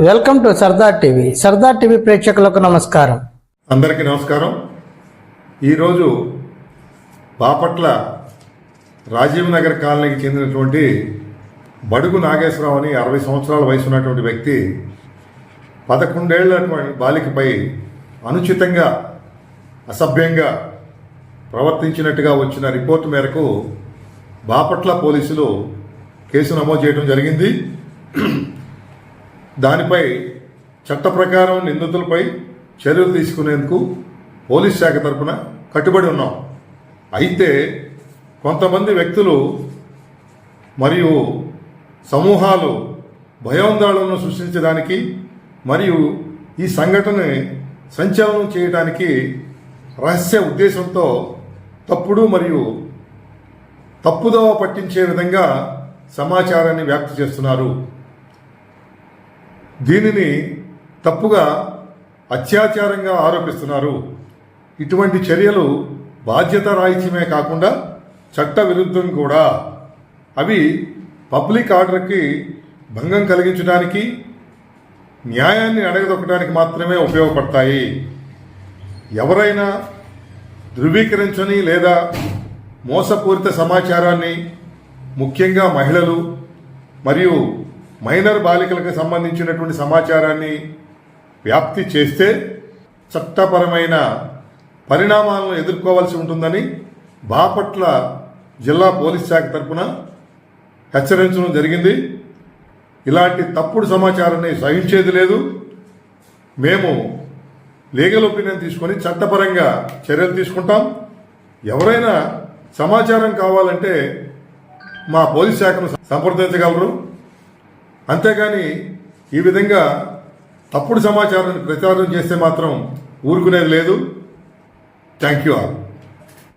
Welcome to Sardar TV. Sardar TV ప్రేక్షకులకు నమస్కారం. అందరికీ నమస్కారం. ఈరోజు బాపట్ల రాజీవ్ నగర్ కాలనీకి చెందినటువంటి బడుగు నాగేశ్వరరావు అని 60 సంవత్సరాల వయసు ఉన్నటువంటి వ్యక్తి 11 ఏళ్ల బాలికపై అనుచితంగా అసభ్యంగా ప్రవర్తించినట్టుగా వచ్చిన రిపోర్టు మేరకు బాపట్ల పోలీసులు కేసు నమోదు చేయడం జరిగింది. దానిపై చట్ట ప్రకారం నిందితులపై చర్యలు తీసుకునేందుకు పోలీస్ శాఖ తరఫున కట్టుబడి ఉన్నాం. అయితే కొంతమంది వ్యక్తులు మరియు సమూహాలు భయాందోళనను సృష్టించడానికి మరియు ఈ సంఘటనని సంచలనం చేయడానికి రహస్య ఉద్దేశంతో తప్పుడు మరియు తప్పుదోవ పట్టించే విధంగా సమాచారాన్ని వ్యాప్తి చేస్తున్నారు. దీనిని తప్పుగా అత్యాచారంగా ఆరోపిస్తున్నారు. ఇటువంటి చర్యలు బాధ్యతారాహిత్యమే కాకుండా చట్ట విరుద్ధం కూడా. అవి పబ్లిక్ ఆర్డర్కి భంగం కలిగించడానికి, న్యాయాన్ని అడగదొక్కడానికి మాత్రమే ఉపయోగపడతాయి. ఎవరైనా ధృవీకరించని లేదా మోసపూరిత సమాచారాన్ని, ముఖ్యంగా మహిళలు మరియు మైనర్ బాలికలకు సంబంధించినటువంటి సమాచారాన్ని వ్యాప్తి చేస్తే చట్టపరమైన పరిణామాలను ఎదుర్కోవాల్సి ఉంటుందని బాపట్ల జిల్లా పోలీస్ శాఖ తరఫున హెచ్చరించడం జరిగింది. ఇలాంటి తప్పుడు సమాచారాన్ని సహించేది లేదు. మేము లీగల్ ఒపీనియన్ తీసుకొని చట్టపరంగా చర్యలు తీసుకుంటాం. ఎవరైనా సమాచారం కావాలంటే మా పోలీస్ శాఖను సంప్రదించగలరు. అంతేగాని ఈ విధంగా తప్పుడు సమాచారాన్ని ప్రచారం చేస్తే మాత్రం ఊరుకునేది లేదు. Thank you all.